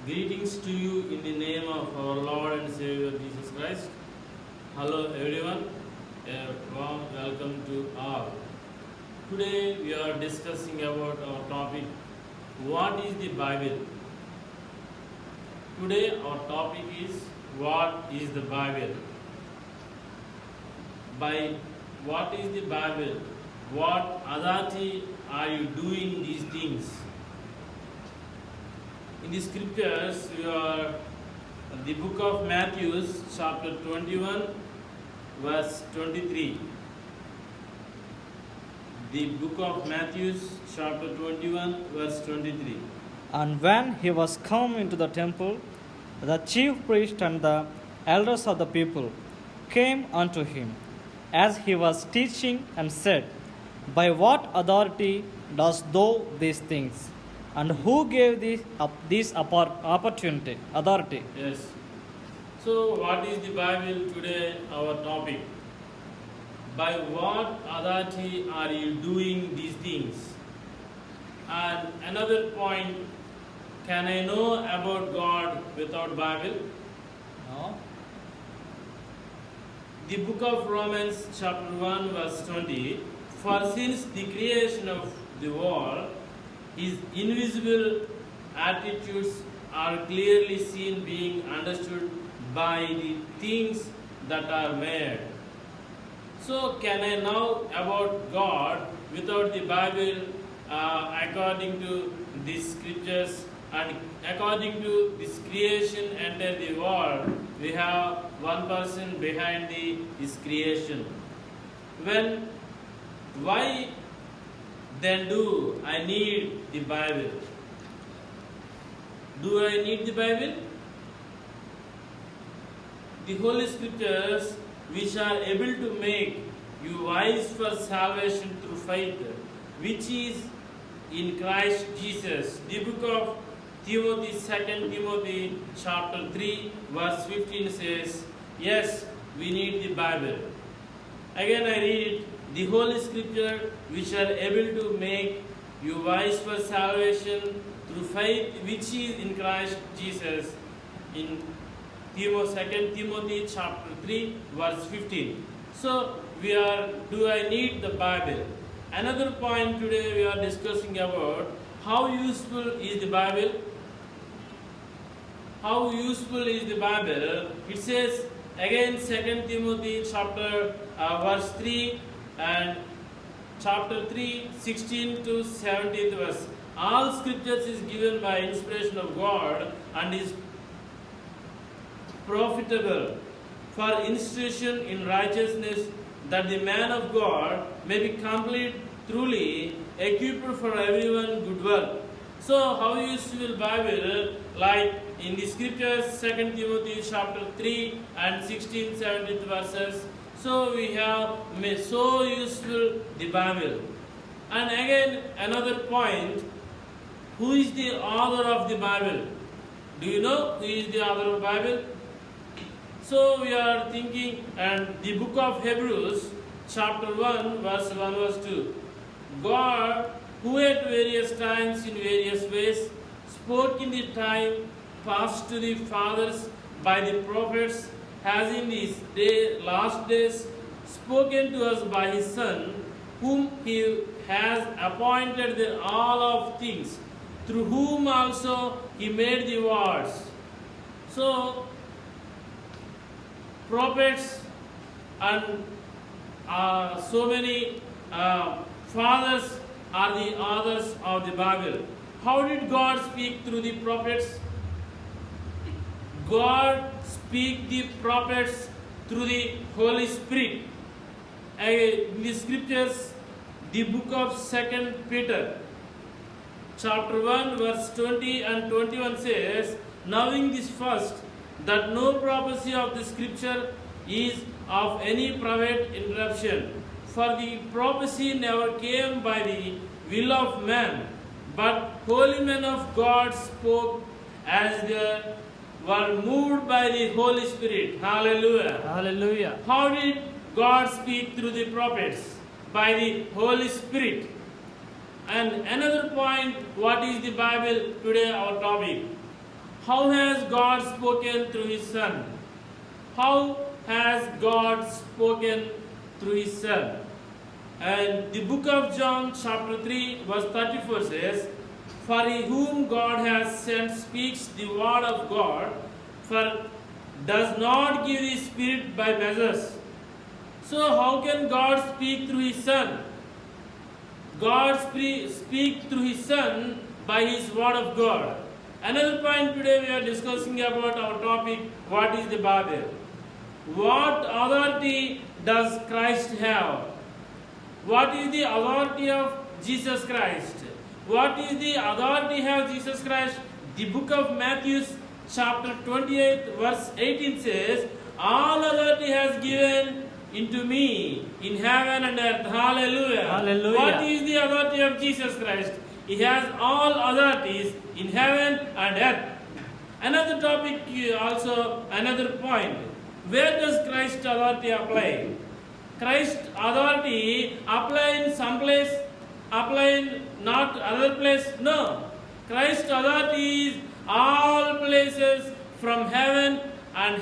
Greetings to you in the name of our Lord and Savior Jesus Christ. Hello everyone, a warm welcome to all. Today we are discussing about our topic, what is the Bible? Today our topic is, what is the Bible? By what is the Bible? What authority are you doing these things? In the scriptures, we are the book of Matthew, chapter 21, verse 23. The book of Matthew, chapter 21, verse 23. And when he was come into the temple, the chief priest and the elders of the people came unto him, as he was teaching, and said, By what authority dost thou these things? And who gave thee this authority? Yes. So, what is the Bible today? Our topic. By what authority are you doing these things? And another point, can I know about God without Bible? No. The book of Romans chapter 1 verse 20, for since the creation of the world, his invisible attributes are clearly seen, being understood by the things that are made. So, can I know about God without the Bible? According to the scriptures and according to this creation enter the world, we have one person behind this creation. Why then do I need the Bible? Do I need the Bible? The Holy Scriptures, which are able to make you wise for salvation through faith, which is in Christ Jesus. The book of Timothy, 2 Timothy chapter 3 verse 15 says, yes, we need the Bible. Again I read it, the Holy Scripture, which are able to make you wise for salvation through faith, which is in Christ Jesus, in 2 Timothy chapter 3 verse 15. So, do I need the Bible? Another point today we are discussing about, how useful is the Bible? How useful is the Bible? It says again 2 Timothy chapter verse 3 and chapter 3, 16 to 17th verse. All scriptures is given by inspiration of God and is profitable for instruction in righteousness, that the man of God may be complete, truly equipped for everyone good work. So, how useful Bible? Like in the scriptures, 2 Timothy chapter 3 and 16, 17 verses. So we have so useful the Bible. And again another point, who is the author of the Bible? Do you know who is the author of the Bible? So we are thinking, and the book of Hebrews chapter 1 verse 2. God, who at various times in various ways spoke in the time past to the fathers by the prophets, has in these last days spoken to us by his Son, whom he has appointed the all of things, through whom also he made the worlds. So, prophets and so many fathers are the authors of the Bible. How did God speak through the prophets? God speak the prophets through the Holy Spirit. In the scriptures, the book of 2 Peter, chapter 1, verse 20 and 21 says, knowing this first, that no prophecy of the scripture is of any private interruption. For the prophecy never came by the will of man, but holy men of God spoke as they were moved by the Holy Spirit. Hallelujah. Hallelujah. How did God speak through the prophets? By the Holy Spirit. And another point, what is the Bible today, our topic? How has God spoken through His Son? How has God spoken through His Son? And the book of John, chapter 3, verse 34 says, "For he whom God has sent speaks the word of God, for does not give the Spirit by measures." So, how can God speak through His Son? God speak through His Son by His word of God. Another point today we are discussing about our topic, what is the Bible? What authority does Christ have? What is the authority of Jesus Christ? What is the authority of Jesus Christ? The book of Matthew chapter 28 verse 18 says, "All authority has given into me in heaven and earth." Hallelujah. Hallelujah. What is the authority of Jesus Christ? He has all authorities in heaven and earth. Another topic also, another point. Where does Christ's authority apply? Christ's authority apply in some place, apply in not other place? No. Christ's authority is all places from heaven and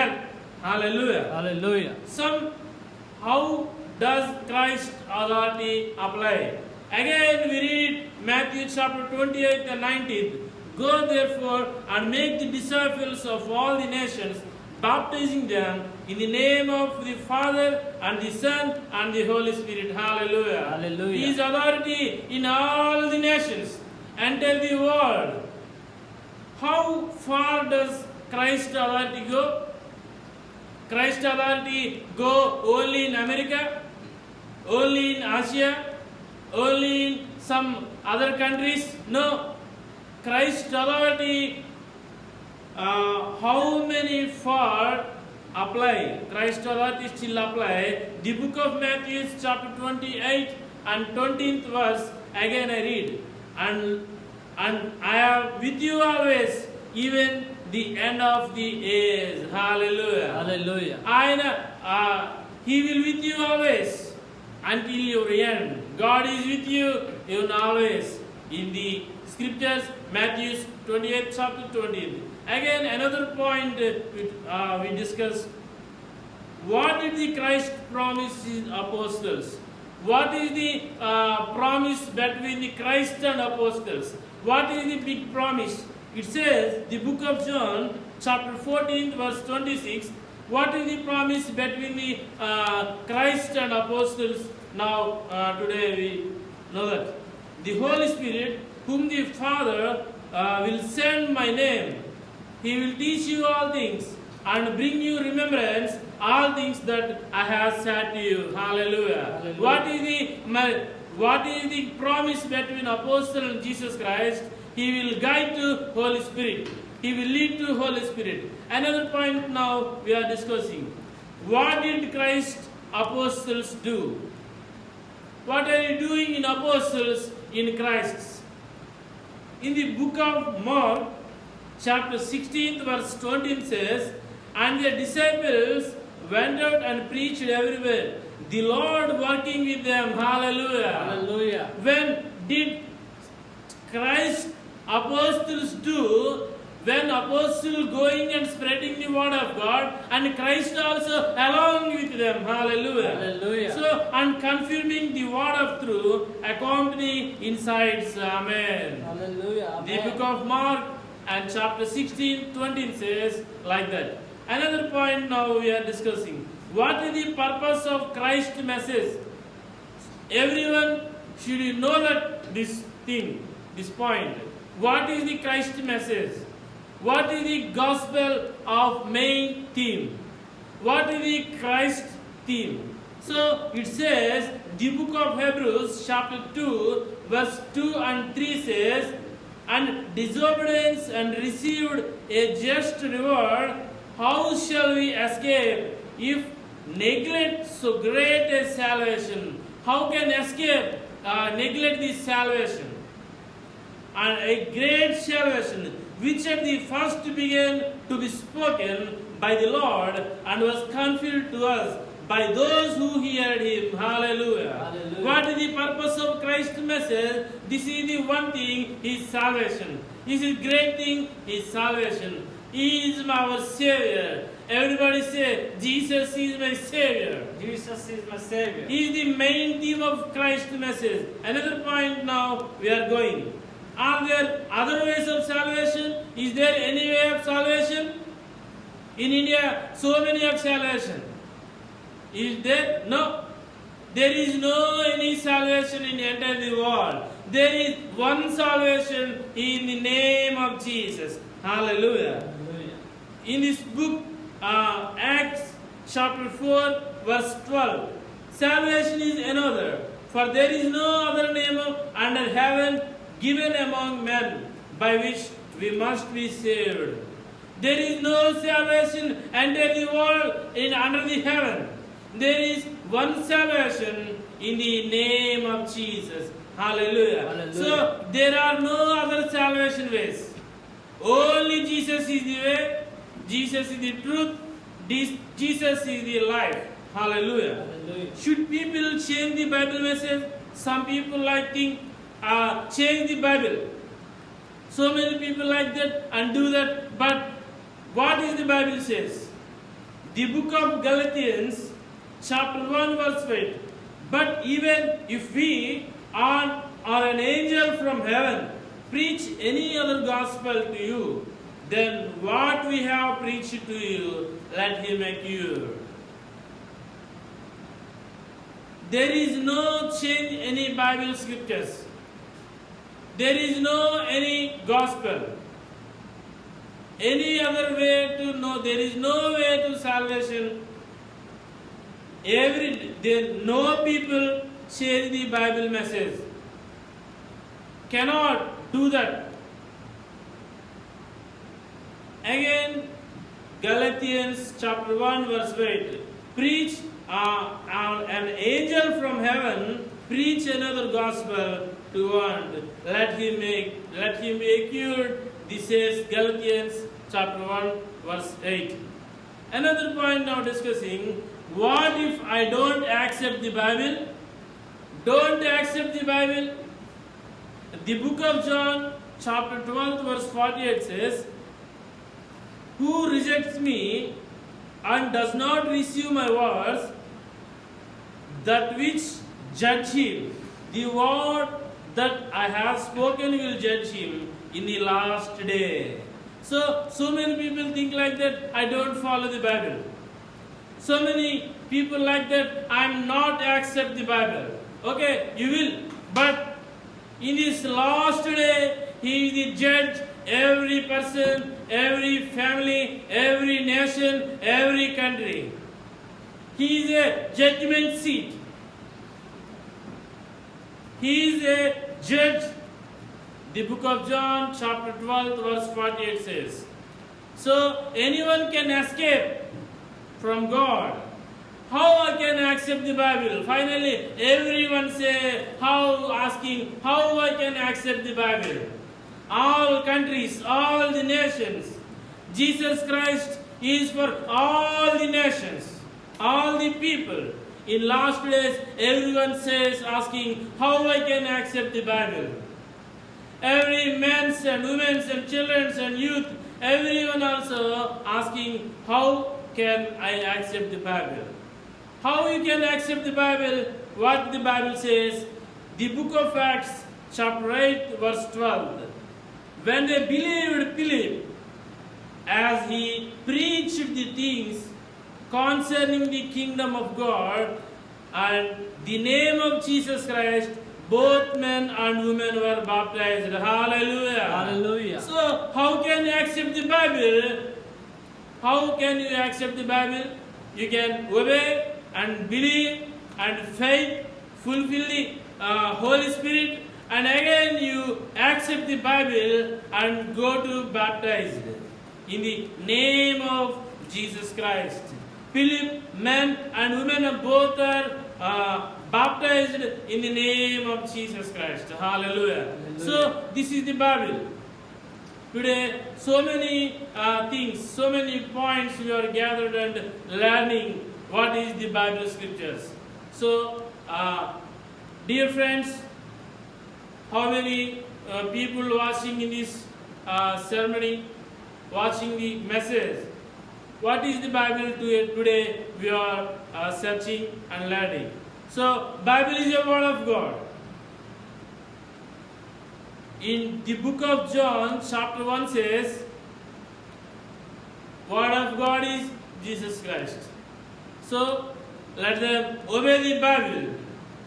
earth. Hallelujah. Hallelujah. How does Christ's authority apply? Again we read Matthew chapter 28 and 19. "Go therefore and make the disciples of all the nations, baptizing them in the name of the Father and the Son and the Holy Spirit." Hallelujah. Hallelujah. His authority in all the nations and tell the world. How far does Christ's authority go? Christ's authority go only in America, only in Asia, only in some other countries? No. Christ's authority, how many far apply? Christ's authority still apply. The book of Matthew chapter 28 and 20th verse, again I read, and I am with you always, even the end of the age. Hallelujah. Hallelujah. He will with you always until your end. God is with you even always. In the scriptures, Matthew 28 chapter 20. Again, another point we discussed. What did the Christ promise His apostles? What is the promise between the Christ and apostles? What is the big promise? It says, the book of John, chapter 14, verse 26. What is the promise between the Christ and apostles? Now, today we know that. The Holy Spirit, whom the Father will send my name, He will teach you all things and bring you remembrance all things that I have said to you. Hallelujah. Hallelujah. What is the promise between apostle and Jesus Christ? He will guide to Holy Spirit. He will lead to Holy Spirit. Another point now we are discussing. What did Christ apostles do? What are you doing in apostles in Christ? In the book of Mark, chapter 16, verse 20 says, "And the disciples went out and preached everywhere, the Lord working with them." Hallelujah. Hallelujah. When did Christ apostles do? When apostles going and spreading the word of God, and Christ also along with them. Hallelujah. Hallelujah. So, and confirming the word of truth, accompanying insights. Amen. Hallelujah. The book of Mark and chapter 16, 20 says like that. Another point now we are discussing. What is the purpose of Christ's message? Everyone should know that this point. What is the Christ message? What is the gospel of main theme? What is the Christ theme? So it says, the book of Hebrews chapter 2 verse 2 and 3 says, "And disobedience and received a just reward, how shall we escape if neglect so great a salvation?" How can escape, neglect this salvation? And a great salvation, which at the first began to be spoken by the Lord and was confirmed to us by those who heard Him. Hallelujah. Hallelujah. What is the purpose of Christ's message? This is the one thing, His salvation. This is great thing is salvation. He is our Savior. Everybody say, Jesus is my Savior. Jesus is my Savior. He is the main theme of Christ's message. Another point now we are going. Are there other ways of salvation? Is there any way of salvation? In India, so many of salvation. Is there? No. There is no any salvation in the entire world. There is one salvation in the name of Jesus. Hallelujah. Hallelujah. In this book, Acts chapter 4, verse 12, salvation is another, for there is no other name under heaven given among men by which we must be saved. There is no salvation under the world under the heaven. There is one salvation in the name of Jesus. Hallelujah. Hallelujah. So there are no other salvation ways. Only Jesus is the way, Jesus is the truth, Jesus is the life. Hallelujah. Hallelujah. Should people change the Bible message? Some people like think change the Bible. So many people like that and do that. But what is the Bible says? The book of Galatians, chapter 1, verse 8. But even if we or an angel from heaven preach any other gospel to you, then what we have preached to you, let him accuse. There is no change any Bible scriptures. There is no any gospel. Any other way to know, there is no way to salvation. No people change the Bible message. Cannot do that. Again, Galatians chapter 1 verse 8. Preach an angel from heaven, preach another gospel to one. Let him be cured. This is Galatians chapter 1 verse 8. Another point now discussing, what if I don't accept the Bible? Don't accept the Bible. The book of John chapter 12 verse 48 says, who rejects me and does not receive my words, that which judge him, the word that I have spoken will judge him in the last day. So many people think like that, I don't follow the Bible. So many people like that, I'm not accept the Bible. Okay, you will. But in this last day, he is the judge. Every person, every family, every nation, every country. He is a judgment seat. He is a judge. The book of John, chapter 12, verse 48 says. So anyone can escape from God. How I can accept the Bible? Finally, everyone say, asking how I can accept the Bible. All countries, all the nations. Jesus Christ is for all the nations, all the people. In last days, everyone says, asking how I can accept the Bible. Every men's and women's and children's and youth, everyone also asking how can I accept the Bible? How you can accept the Bible? What the Bible says, the book of Acts, chapter 8, verse 12. When they believed Philip, as he preached the things concerning the kingdom of God and the name of Jesus Christ, both men and women were baptized. Hallelujah. Hallelujah. So, how can you accept the Bible? How can you accept the Bible? You can obey and believe and faith, fulfill the Holy Spirit, and again you accept the Bible and go to baptized in the name of Jesus Christ. Philip, men and women both are baptized in the name of Jesus Christ. Hallelujah. So this is the Bible. Today, so many things, so many points we are gathered and learning what is the Bible scriptures. So, dear friends, how many people watching in this ceremony, watching the message. What is the Bible today? We are searching and learning. So, Bible is a word of God. In the book of John, chapter 1 says, Word of God is Jesus Christ. So, let them obey the Bible,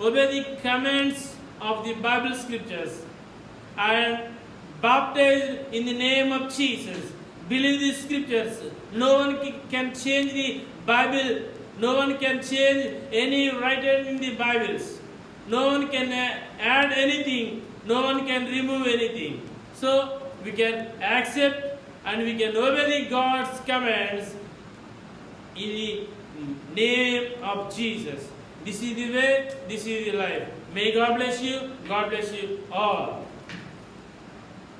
obey the commands of the Bible scriptures, and baptize in the name of Jesus. Believe the scriptures. No one can change the Bible. No one can change any writer in the Bibles. No one can add anything. No one can remove anything. So we can accept and we can obey the God's commands in the name of Jesus. This is the way, this is the life. May God bless you. God bless you all.